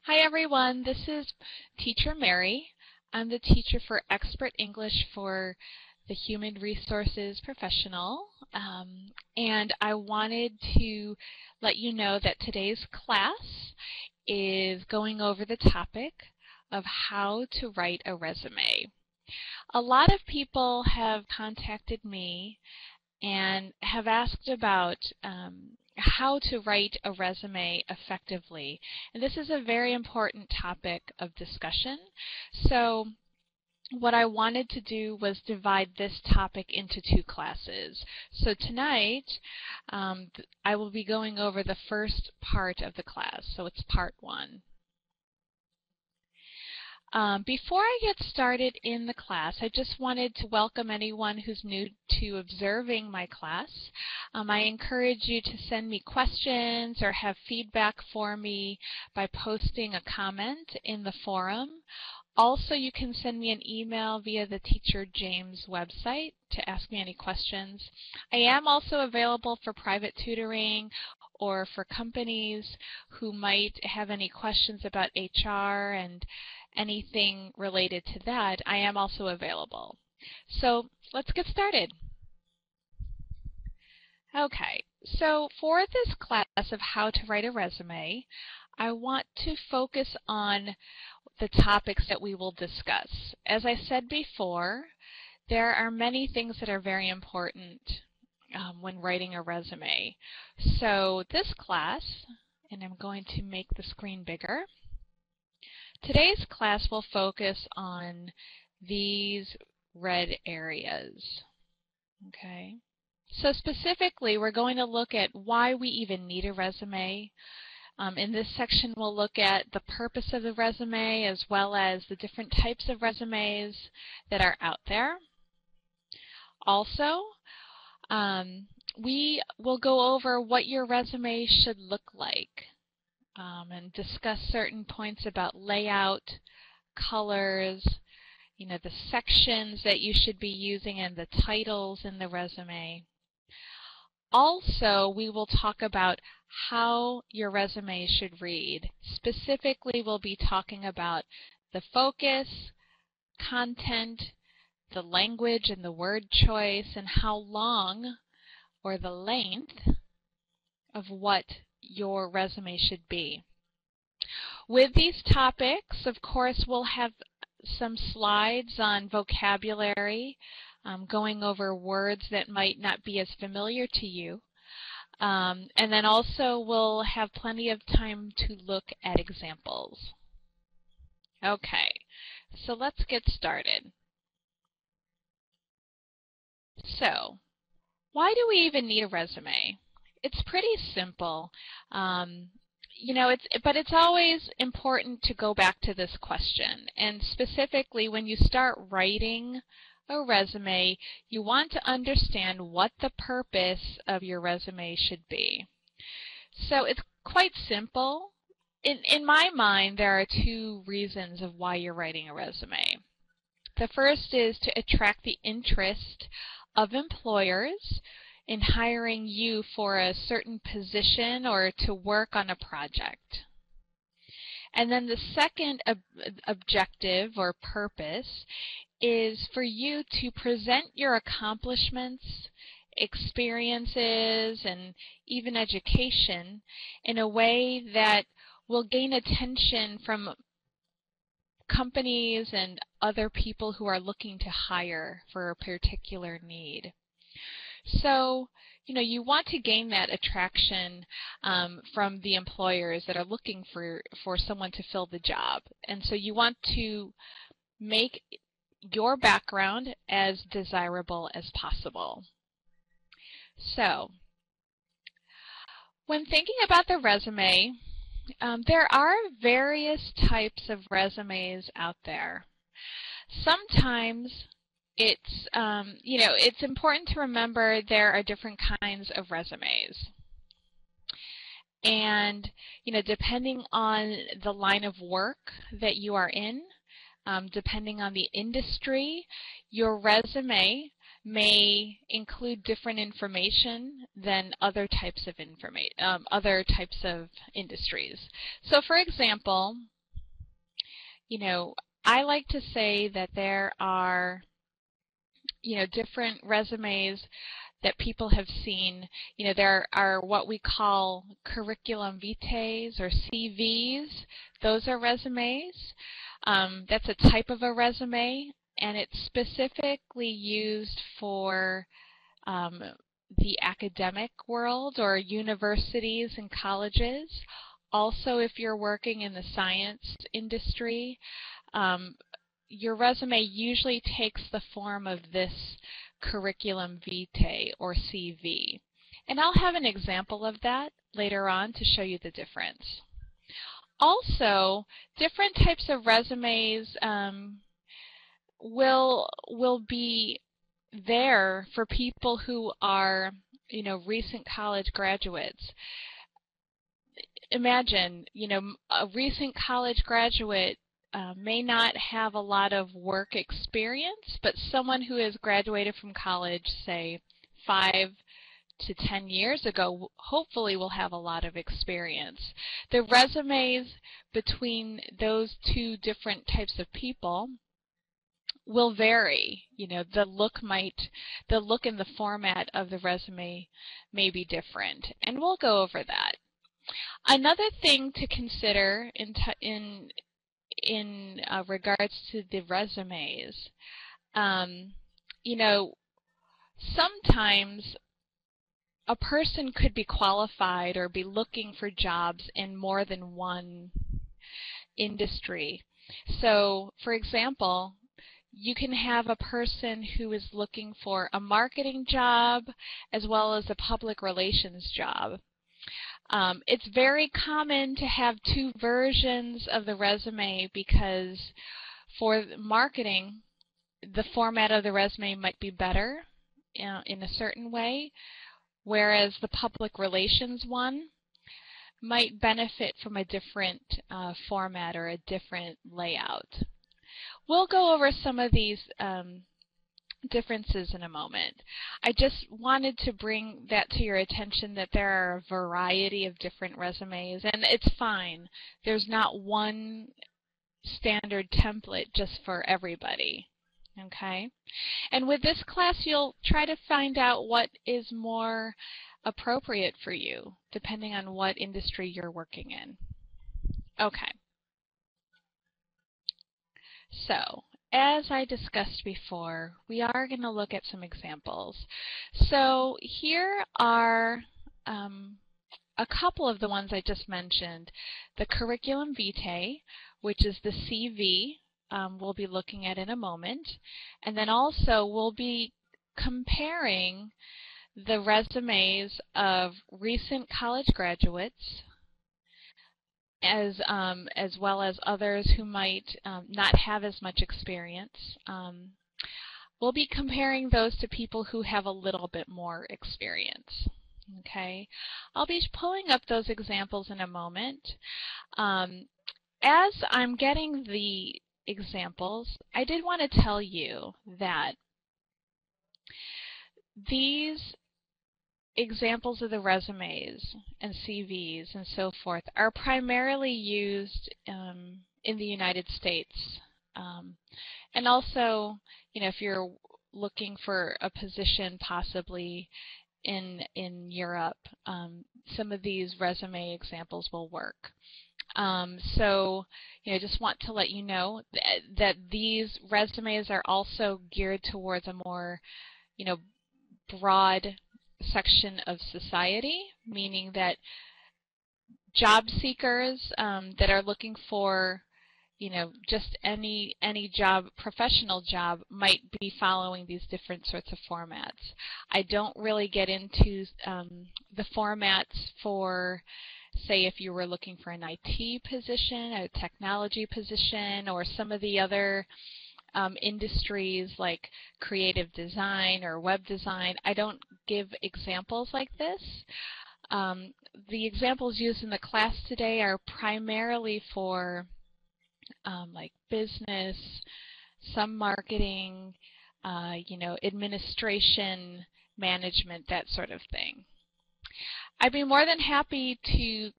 Hi everyone, this is Teacher Mary. I'm the teacher for Expert English for the Human Resources Professional, and I wanted to let you know that today's class is going over the topic of how to write a resume. A lot of people have contacted me and have asked about how to write a resume effectively. And this is a very important topic of discussion. So what I wanted to do was divide this topic into two classes. So tonight I will be going over the first part of the class, so it's part one. Before I get started in the class, I just wanted to welcome anyone who's new to observing my class. I encourage you to send me questions or have feedback for me by posting a comment in the forum. Also, you can send me an email via the Teacher James website to ask me any questions. I am also available for private tutoring or for companies who might have any questions about HR and anything related to that. I am also available. So let's get started. Okay, so for this class of how to write a resume, I want to focus on the topics that we will discuss. As I said before, there are many things that are very important when writing a resume. So this class, and I'm going to make the screen bigger, today's class will focus on these red areas. Okay. So specifically, we're going to look at why we even need a resume. In this section, we'll look at the purpose of the resume as well as the different types of resumes that are out there. Also, we will go over what your resume should look like and discuss certain points about layout, colors, the sections that you should be using and the titles in the resume. Also, we will talk about how your resume should read. Specifically, we'll be talking about the focus, content, the language and the word choice, and how long or the length of what your resume should be. With these topics, of course, we'll have some slides on vocabulary, going over words that might not be as familiar to you. And then also we'll have plenty of time to look at examples. Okay, so let's get started. So, why do we even need a resume? It's pretty simple. But it's always important to go back to this question. And specifically, when you start writing a resume, you want to understand what the purpose of your resume should be. So it's quite simple. In my mind, there are two reasons of why you're writing a resume. The first is to attract the interest of employers in hiring you for a certain position or to work on a project. And then the second objective or purpose is for you to present your accomplishments, experiences, and even education in a way that will gain attention from companies and other people who are looking to hire for a particular need. So, you want to gain that attraction from the employers that are looking for someone to fill the job. And so you want to make your background as desirable as possible. So, when thinking about the resume, there are various types of resumes out there. Sometimes it's important to remember there are different kinds of resumes. And, depending on the line of work that you are in, depending on the industry, your resume may include different information than other types of other types of industries. So for example, I like to say that there are different resumes that people have seen. There are what we call curriculum vitae or CVs. Those are resumes. That's a type of a resume, and it's specifically used for the academic world or universities and colleges. Also, if you're working in the science industry, your resume usually takes the form of this curriculum vitae or CV. And I'll have an example of that later on to show you the difference. Also, different types of resumes will be there for people who are, recent college graduates. Imagine, a recent college graduate may not have a lot of work experience, but someone who has graduated from college, say 5 to 10 years ago, hopefully will have a lot of experience. The resumes between those two different types of people will vary. The look and the format of the resume may be different, and we'll go over that. Another thing to consider in regards to the resumes, sometimes a person could be qualified or be looking for jobs in more than one industry. So, for example, you can have a person who is looking for a marketing job as well as a public relations job. It's very common to have two versions of the resume because for marketing, the format of the resume might be better in a certain way, whereas the public relations one might benefit from a different format or a different layout. We'll go over some of these differences in a moment. I just wanted to bring that to your attention that there are a variety of different resumes, and it's fine. There's not one standard template just for everybody. Okay? And with this class, you'll try to find out what is more appropriate for you, depending on what industry you're working in. Okay. So, as I discussed before, we are going to look at some examples. So here are a couple of the ones I just mentioned. The curriculum vitae, which is the CV, we'll be looking at in a moment. And then also we'll be comparing the resumes of recent college graduates as well as others who might not have as much experience. We'll be comparing those to people who have a little bit more experience. Okay, I'll be pulling up those examples in a moment. As I'm getting the examples, I did want to tell you that these examples of the resumes and CVs and so forth are primarily used in the United States. And also, if you're looking for a position possibly in Europe, some of these resume examples will work. So, just want to let you know that these resumes are also geared towards a more, broad section of society, meaning that job seekers that are looking for, just any job, professional job, might be following these different sorts of formats. I don't really get into the formats for, say, if you were looking for an IT position, a technology position, or some of the other industries like creative design or web design. I don't give examples like this. The examples used in the class today are primarily for like business, some marketing, administration, management, that sort of thing. I'd be more than happy to